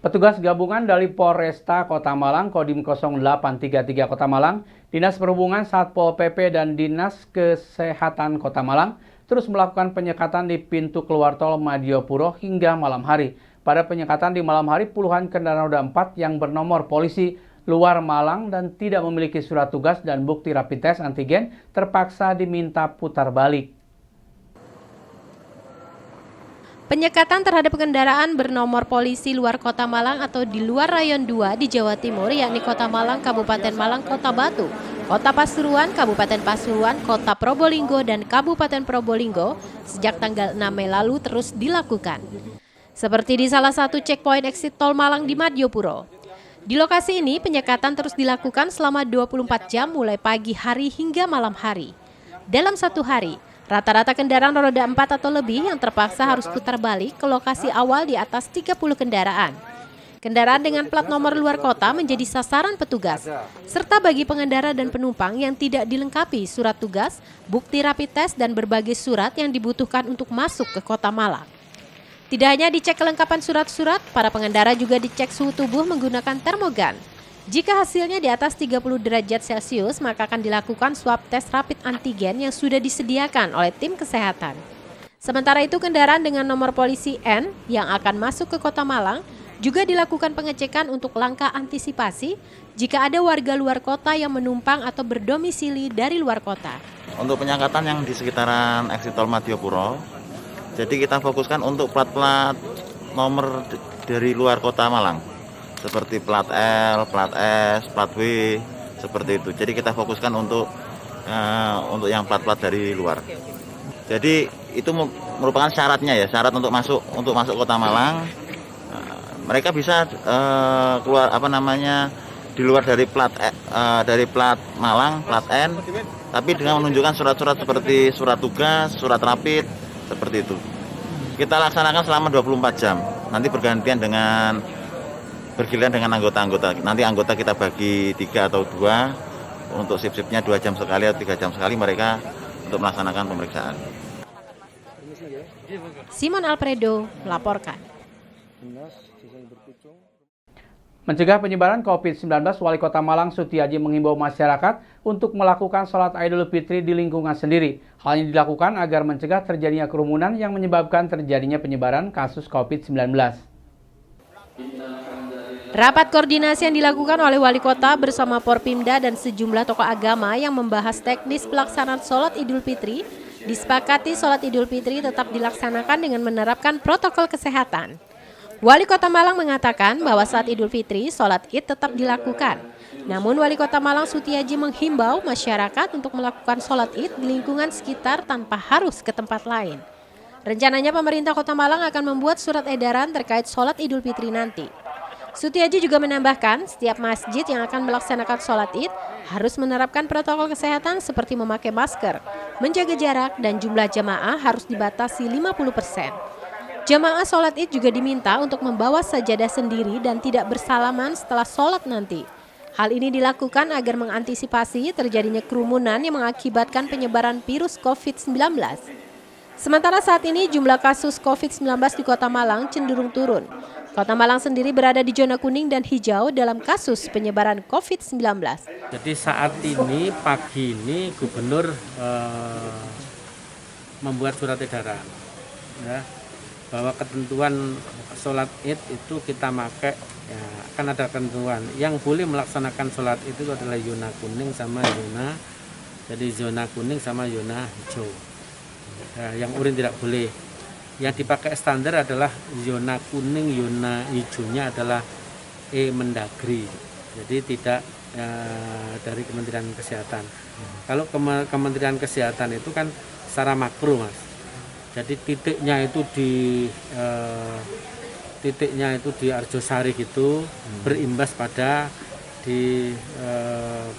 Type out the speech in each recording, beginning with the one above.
Petugas gabungan dari Polresta Kota Malang, Kodim 0833 Kota Malang, Dinas Perhubungan Satpol PP dan Dinas Kesehatan Kota Malang terus melakukan penyekatan di pintu keluar tol Madiopuro hingga malam hari. Pada penyekatan di malam hari, puluhan kendaraan roda 4 yang bernomor polisi luar Malang dan tidak memiliki surat tugas dan bukti rapid test antigen terpaksa diminta putar balik. Penyekatan terhadap kendaraan bernomor polisi luar Kota Malang atau di luar Rayon 2 di Jawa Timur, yakni Kota Malang, Kabupaten Malang, Kota Batu, Kota Pasuruan, Kabupaten Pasuruan, Kota Probolinggo, dan Kabupaten Probolinggo sejak tanggal 6 Mei lalu terus dilakukan. Seperti di salah satu checkpoint exit tol Malang di Madiopuro. Di lokasi ini penyekatan terus dilakukan selama 24 jam mulai pagi hari hingga malam hari. Dalam satu hari, rata-rata kendaraan roda 4 atau lebih yang terpaksa harus putar balik ke lokasi awal di atas 30 kendaraan. Kendaraan dengan plat nomor luar kota menjadi sasaran petugas, serta bagi pengendara dan penumpang yang tidak dilengkapi surat tugas, bukti rapid test, dan berbagai surat yang dibutuhkan untuk masuk ke Kota Malang. Tidak hanya dicek kelengkapan surat-surat, para pengendara juga dicek suhu tubuh menggunakan termogan. Jika hasilnya di atas 30 derajat Celcius, maka akan dilakukan swab tes rapid antigen yang sudah disediakan oleh tim kesehatan. Sementara itu, kendaraan dengan nomor polisi N yang akan masuk ke Kota Malang juga dilakukan pengecekan untuk langkah antisipasi jika ada warga luar kota yang menumpang atau berdomisili dari luar kota. Untuk penyekatan yang di sekitaran exit tol Madiopuro, jadi kita fokuskan untuk plat-plat nomor dari luar Kota Malang. Seperti plat L, plat S, plat W, seperti itu. Jadi kita fokuskan untuk yang plat-plat dari luar. Jadi itu merupakan syaratnya ya, syarat untuk masuk Kota Malang. Mereka bisa keluar di luar dari plat Malang, plat N, tapi dengan menunjukkan surat-surat seperti surat tugas, surat rapid, seperti itu. Kita laksanakan selama 24 jam. Nanti bergiliran dengan anggota-anggota. Nanti anggota kita bagi 3 atau 2 untuk shift-shiftnya 2 jam sekali atau 3 jam sekali mereka untuk melaksanakan pemeriksaan. Simon Alfredo melaporkan. Mencegah penyebaran COVID-19, Wali Kota Malang Sutiaji menghimbau masyarakat untuk melakukan sholat Idul Fitri di lingkungan sendiri. Hal ini dilakukan agar mencegah terjadinya kerumunan yang menyebabkan terjadinya penyebaran kasus COVID-19. Rapat koordinasi yang dilakukan oleh Wali Kota bersama Porpimda dan sejumlah tokoh agama yang membahas teknis pelaksanaan sholat Idul Fitri, disepakati sholat Idul Fitri tetap dilaksanakan dengan menerapkan protokol kesehatan. Wali Kota Malang mengatakan bahwa saat Idul Fitri, sholat Id tetap dilakukan. Namun Wali Kota Malang Sutiaji menghimbau masyarakat untuk melakukan sholat Id di lingkungan sekitar tanpa harus ke tempat lain. Rencananya pemerintah Kota Malang akan membuat surat edaran terkait sholat Idul Fitri nanti. Sutiaji juga menambahkan setiap masjid yang akan melaksanakan sholat Id harus menerapkan protokol kesehatan seperti memakai masker, menjaga jarak, dan jumlah jamaah harus dibatasi 50%. Jamaah sholat Id juga diminta untuk membawa sajadah sendiri dan tidak bersalaman setelah sholat nanti. Hal ini dilakukan agar mengantisipasi terjadinya kerumunan yang mengakibatkan penyebaran virus COVID-19. Sementara saat ini jumlah kasus COVID-19 di Kota Malang cenderung turun. Kota Malang sendiri berada di zona kuning dan hijau dalam kasus penyebaran COVID-19. Jadi saat ini pagi ini Gubernur membuat surat edaran, ya, bahwa ketentuan sholat Id itu kita pakai, ya, akan ada ketentuan yang boleh melaksanakan sholat itu adalah zona kuning sama zona hijau. Ya, yang oranye tidak boleh. Yang dipakai standar adalah zona kuning, zona hijaunya adalah Mendagri. Jadi tidak dari Kementerian Kesehatan. Kalau Kementerian Kesehatan itu kan secara makro, Mas. Jadi titiknya itu di Arjosari gitu, berimbas pada di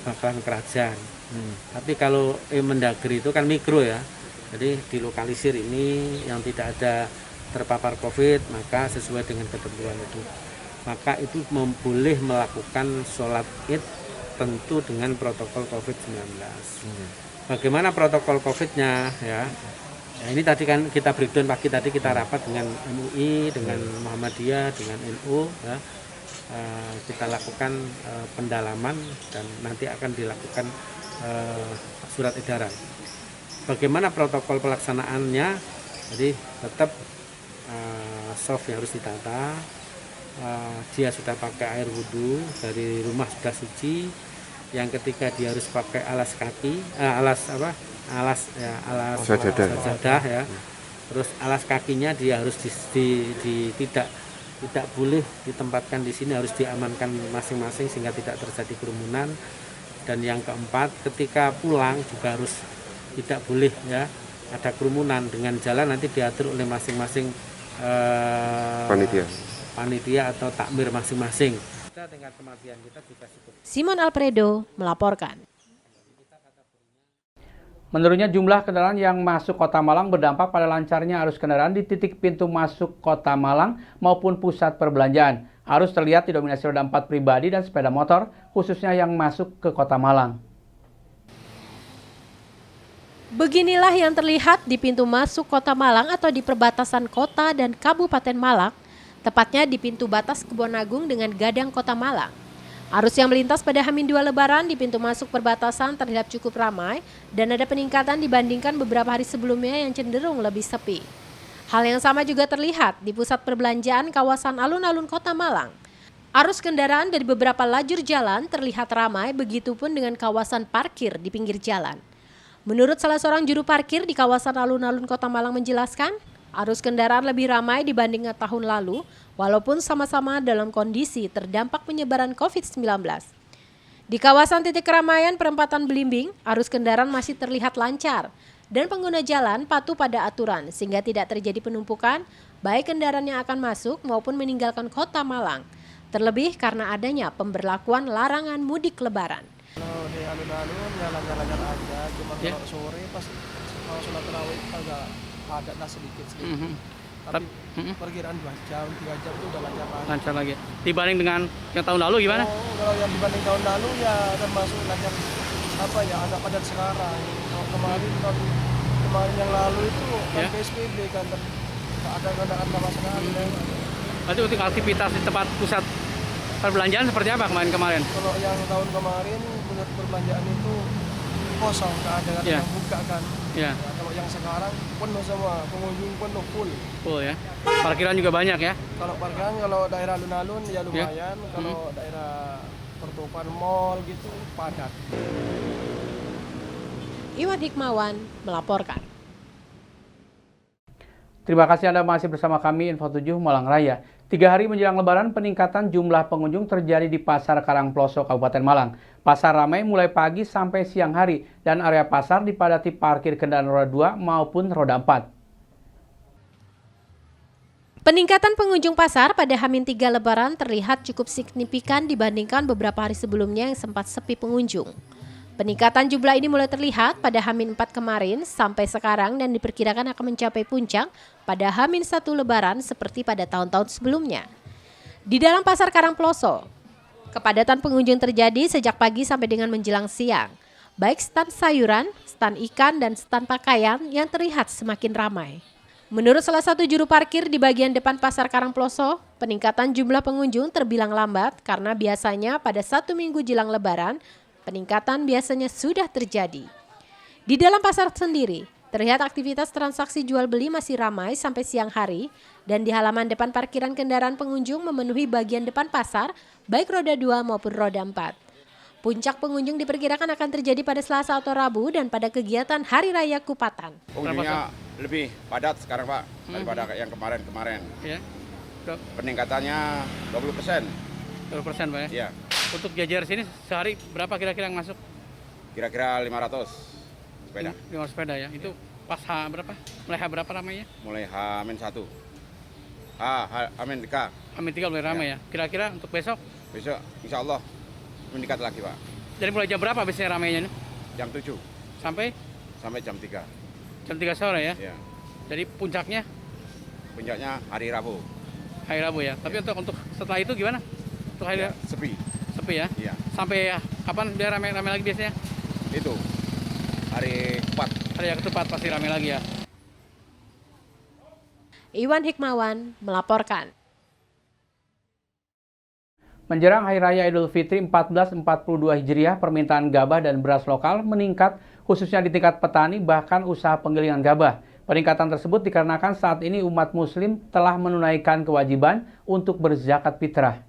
Bakalan Kerajaan. Tapi kalau Mendagri itu kan mikro ya. Jadi dilokalisir ini yang tidak ada terpapar COVID, maka sesuai dengan ketentuan itu. Maka itu boleh melakukan sholat Id tentu dengan protokol COVID-19. Bagaimana protokol COVID-nya ya? Nah, ini tadi kan kita breakdown pagi tadi kita rapat dengan MUI, dengan Muhammadiyah, dengan NU, ya. Kita lakukan pendalaman dan nanti akan dilakukan surat edaran. Bagaimana protokol pelaksanaannya? Jadi tetap soft yang harus ditata. Dia sudah pakai air wudhu, dari rumah sudah suci. Yang ketiga dia harus pakai alas kaki, alas sajadah ya. Terus alas kakinya dia harus tidak boleh ditempatkan di sini, harus diamankan masing-masing sehingga tidak terjadi kerumunan. Dan yang keempat, ketika pulang juga harus tidak boleh ya ada kerumunan, dengan jalan nanti diatur oleh masing-masing panitia atau takmir masing-masing. Tingkat kematian kita juga cukup. Simon Alfredo melaporkan. Menurutnya jumlah kendaraan yang masuk Kota Malang berdampak pada lancarnya arus kendaraan di titik pintu masuk Kota Malang maupun pusat perbelanjaan. Arus terlihat didominasi roda 4 pribadi dan sepeda motor, khususnya yang masuk ke Kota Malang. Beginilah yang terlihat di pintu masuk Kota Malang atau di perbatasan kota dan Kabupaten Malang, tepatnya di pintu batas Kebon Agung dengan Gadang Kota Malang. Arus yang melintas pada H-2 Lebaran di pintu masuk perbatasan terlihat cukup ramai dan ada peningkatan dibandingkan beberapa hari sebelumnya yang cenderung lebih sepi. Hal yang sama juga terlihat di pusat perbelanjaan kawasan alun-alun Kota Malang. Arus kendaraan dari beberapa lajur jalan terlihat ramai, begitupun dengan kawasan parkir di pinggir jalan. Menurut salah seorang juru parkir di kawasan alun-alun Kota Malang menjelaskan, arus kendaraan lebih ramai dibandingkan tahun lalu, walaupun sama-sama dalam kondisi terdampak penyebaran COVID-19. Di kawasan titik keramaian perempatan Belimbing, arus kendaraan masih terlihat lancar dan pengguna jalan patuh pada aturan sehingga tidak terjadi penumpukan baik kendaraan yang akan masuk maupun meninggalkan Kota Malang. Terlebih karena adanya pemberlakuan larangan mudik Lebaran. Kalau di alun-alun jalan-jalan aja, cuma kalau sore pas kalau sholat tarawih agak padat lah sedikit. Tapi perkiraan 2 jam, 3 jam itu udah lancar Lancar lagi. Dibanding dengan yang tahun lalu gimana? Kalau yang dibanding tahun lalu ya termasuk lancar agak padat sekarang. Kalau kemarin yang lalu itu kan PSBB kan ada kendaraan sama sekali. Berarti untuk aktivitas di tempat pusat perbelanjaan seperti apa kemarin? Kalau yang tahun kemarin pusat perbelanjaan itu kosong, nggak ada yang buka kan. Ya. Kalau yang sekarang penuh semua, pengunjung penuh full. Full ya. Parkiran juga banyak ya. Kalau parkiran kalau daerah alun-alun ya lumayan, kalau daerah pertokoan mall gitu padat. Iwan Hikmawan melaporkan. Terima kasih Anda masih bersama kami Info 7 Malang Raya. 3 hari menjelang Lebaran, peningkatan jumlah pengunjung terjadi di Pasar Karangploso, Kabupaten Malang. Pasar ramai mulai pagi sampai siang hari dan area pasar dipadati parkir kendaraan roda 2 maupun roda 4. Peningkatan pengunjung pasar pada H-3 Lebaran terlihat cukup signifikan dibandingkan beberapa hari sebelumnya yang sempat sepi pengunjung. Peningkatan jumlah ini mulai terlihat pada H-4 kemarin sampai sekarang dan diperkirakan akan mencapai puncak pada H-1 Lebaran seperti pada tahun-tahun sebelumnya. Di dalam Pasar Karangploso, kepadatan pengunjung terjadi sejak pagi sampai dengan menjelang siang. Baik stan sayuran, stan ikan, dan stan pakaian yang terlihat semakin ramai. Menurut salah satu juru parkir di bagian depan Pasar Karangploso, peningkatan jumlah pengunjung terbilang lambat karena biasanya pada 1 minggu jelang Lebaran, peningkatan biasanya sudah terjadi. Di dalam pasar sendiri, terlihat aktivitas transaksi jual beli masih ramai sampai siang hari dan di halaman depan parkiran kendaraan pengunjung memenuhi bagian depan pasar, baik roda 2 maupun roda 4. Puncak pengunjung diperkirakan akan terjadi pada Selasa atau Rabu dan pada kegiatan Hari Raya Kupatan. Pengunjungnya lebih padat sekarang Pak daripada yang kemarin-kemarin. Ya. Peningkatannya 20%. 20% Pak ya? Iya. Untuk jajar sini sehari berapa kira-kira yang masuk? Kira-kira 500 sepeda. 500 sepeda ya? Itu pas H berapa? Mulai H berapa ramainya? Mulai H-1. H-3. H-3 mulai ramai ya? Kira-kira untuk besok? Besok insya Allah meningkat lagi Pak. Dari mulai jam berapa biasanya ramainya? Jam 7 Sampai jam 3. jam 3 sore ya? Iya. Jadi puncaknya? Puncaknya hari Rabu. Hari Rabu ya? Tapi untuk setelah itu gimana? Untuk hari Sepi. Sepi ya? Iya. Sampai kapan dia ramai lagi biasanya? Itu hari 4. Hari yang ketupat pasti ramai lagi ya? Iwan Hikmawan melaporkan. Menjelang Hari Raya Idul Fitri 1442 Hijriah, permintaan gabah dan beras lokal meningkat khususnya di tingkat petani bahkan usaha penggilingan gabah. Peningkatan tersebut dikarenakan saat ini umat muslim telah menunaikan kewajiban untuk berzakat fitrah.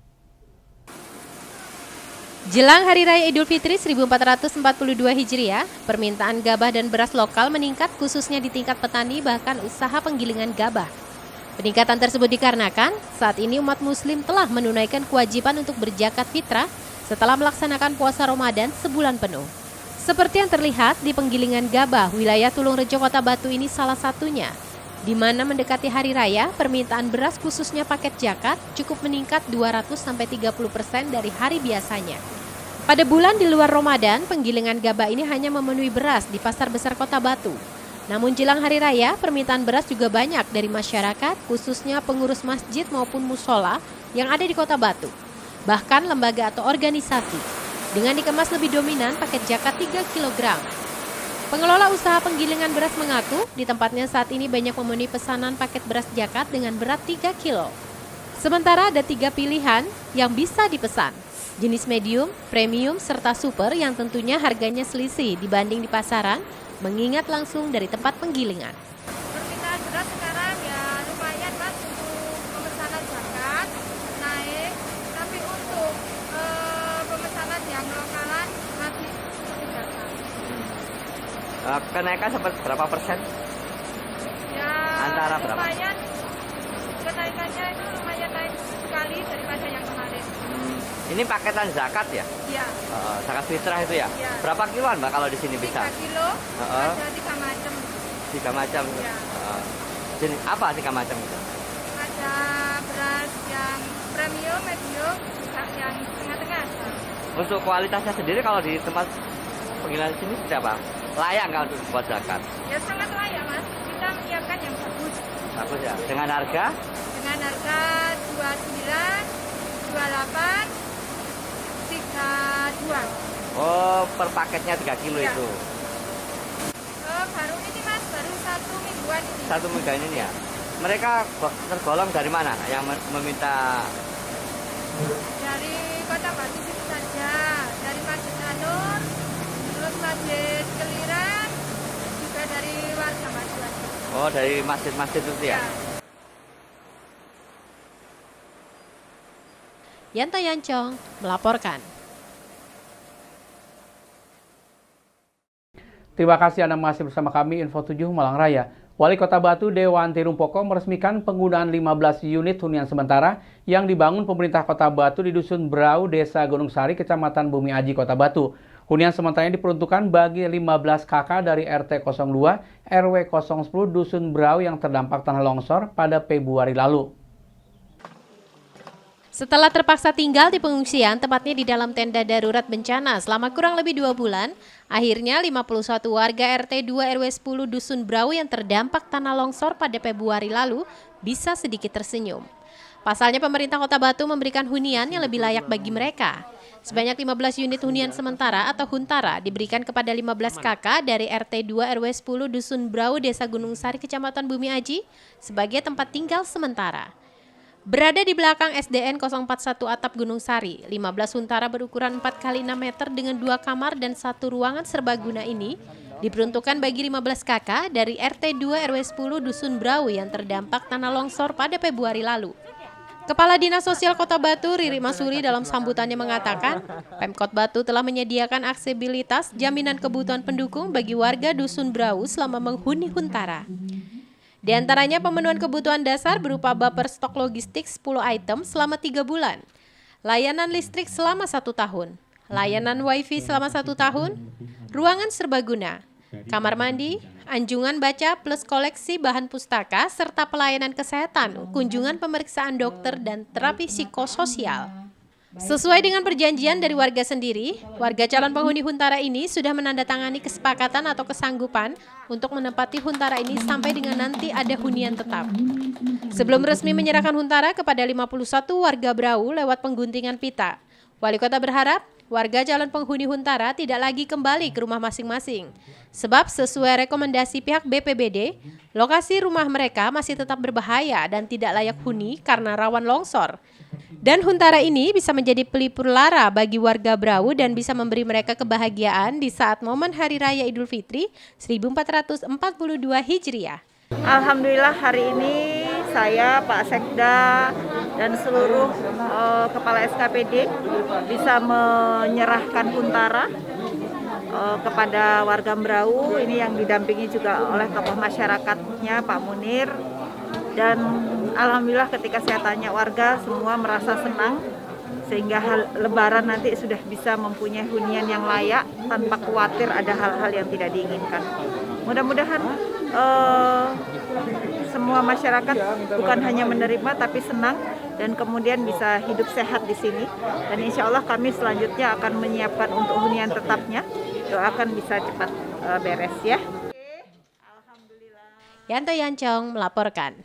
Jelang Hari Raya Idul Fitri 1442 Hijriah, permintaan gabah dan beras lokal meningkat khususnya di tingkat petani bahkan usaha penggilingan gabah. Peningkatan tersebut dikarenakan saat ini umat muslim telah menunaikan kewajiban untuk berzakat fitrah setelah melaksanakan puasa Ramadan sebulan penuh. Seperti yang terlihat di penggilingan gabah wilayah Tulungrejo Kota Batu ini salah satunya, di mana mendekati hari raya, permintaan beras khususnya paket zakat cukup meningkat 200-30% dari hari biasanya. Pada bulan di luar Ramadan, penggilingan gabah ini hanya memenuhi beras di Pasar Besar Kota Batu. Namun jelang hari raya, permintaan beras juga banyak dari masyarakat, khususnya pengurus masjid maupun musola yang ada di Kota Batu. Bahkan lembaga atau organisasi, dengan dikemas lebih dominan paket zakat 3 kg. Pengelola usaha penggilingan beras mengaku di tempatnya saat ini banyak memenuhi pesanan paket beras zakat dengan berat 3 kg. Sementara ada 3 pilihan yang bisa dipesan. Jenis medium, premium, serta super yang tentunya harganya selisih dibanding di pasaran, mengingat langsung dari tempat penggilingan. Permintaan beras sekarang ya lumayan Mas untuk pemesanan zakat naik, tapi untuk pemesanan yang lokalan masih seperti biasa. Kenaikan seperti berapa persen? Ya Antara berapa? lumayan, kenaikannya itu lumayan naik sekali daripada yang kemarin. Ini paketan zakat ya? Iya. Zakat fitrah itu ya? Iya. Berapa kiloan Mbak kalau di sini bisa? 3 kilo, ada 3 macam. 3 macam. Iya. Jenis apa 3 macam itu? Ada beras yang premium, medium, juga yang tengah-tengah. Untuk kualitasnya sendiri kalau di tempat penggilingan sini seperti apa? Layak nggak untuk buat zakat? Ya sangat layak Mas, kita menyiapkan yang bagus. Bagus ya. Dengan harga? Dengan harga 29, 28, 32. Oh, per paketnya 3 kilo Iya. itu. Baru ini Mas, baru 1 mingguan ini. 1 mingguan ini ya. Mereka tergolong dari mana yang meminta? Dari Kota Batu situ saja, dari Masjid Anur, terus Masjid Keliran, juga dari warga Majuan. Oh, dari masjid-masjid itu ya? Yanta Yancong melaporkan. Terima kasih Anda masih bersama kami Info 7 Malang Raya. Wali Kota Batu Dewanti Rumpoko meresmikan penggunaan 15 unit hunian sementara yang dibangun pemerintah Kota Batu di Dusun Brau, Desa Gunung Sari, Kecamatan Bumi Aji, Kota Batu. Hunian sementara ini diperuntukkan bagi 15 kakak dari RT 02, RW 010 Dusun Brau yang terdampak tanah longsor pada Februari lalu. Setelah terpaksa tinggal di pengungsian, tepatnya di dalam tenda darurat bencana selama kurang lebih 2 bulan, akhirnya 51 warga RT 2 RW 10 Dusun Brau yang terdampak tanah longsor pada Februari lalu bisa sedikit tersenyum. Pasalnya pemerintah Kota Batu memberikan hunian yang lebih layak bagi mereka. Sebanyak 15 unit hunian sementara atau huntara diberikan kepada 15 kakak dari RT 2 RW 10 Dusun Brau, Desa Gunung Sari, Kecamatan Bumi Aji sebagai tempat tinggal sementara. Berada di belakang SDN 041 Atap Gunung Sari, 15 huntara berukuran 4x6 meter dengan 2 kamar dan 1 ruangan serbaguna ini diperuntukkan bagi 15 kakak dari RT 2 RW 10 Dusun Brau yang terdampak tanah longsor pada Februari lalu. Kepala Dinas Sosial Kota Batu, Riri Masuri, dalam sambutannya mengatakan, Pemkot Batu telah menyediakan aksesibilitas jaminan kebutuhan pendukung bagi warga Dusun Brau selama menghuni huntara. Di antaranya pemenuhan kebutuhan dasar berupa buffer stok logistik 10 item selama 3 bulan, layanan listrik selama 1 tahun, layanan wifi selama 1 tahun, ruangan serbaguna, kamar mandi, anjungan baca plus koleksi bahan pustaka, serta pelayanan kesehatan, kunjungan pemeriksaan dokter, dan terapi psikososial. Sesuai dengan perjanjian dari warga sendiri, warga calon penghuni huntara ini sudah menandatangani kesepakatan atau kesanggupan untuk menempati huntara ini sampai dengan nanti ada hunian tetap. Sebelum resmi menyerahkan huntara kepada 51 warga Brau lewat pengguntingan pita, Wali Kota berharap warga calon penghuni Huntara tidak lagi kembali ke rumah masing-masing. Sebab sesuai rekomendasi pihak BPBD, lokasi rumah mereka masih tetap berbahaya dan tidak layak huni karena rawan longsor. Dan Huntara ini bisa menjadi pelipur lara bagi warga Brau dan bisa memberi mereka kebahagiaan di saat momen Hari Raya Idul Fitri 1442 Hijriah. Alhamdulillah hari ini saya, Pak Sekda, dan seluruh kepala SKPD bisa menyerahkan Huntara kepada warga Brau. Ini yang didampingi juga oleh tokoh masyarakatnya Pak Munir. Dan alhamdulillah ketika saya tanya warga semua merasa senang sehingga Lebaran nanti sudah bisa mempunyai hunian yang layak tanpa khawatir ada hal-hal yang tidak diinginkan. Mudah-mudahan semua masyarakat bukan hanya menerima tapi senang dan kemudian bisa hidup sehat di sini. Dan insya Allah kami selanjutnya akan menyiapkan untuk hunian tetapnya. Doakan bisa cepat beres ya. Yanto Yancong melaporkan.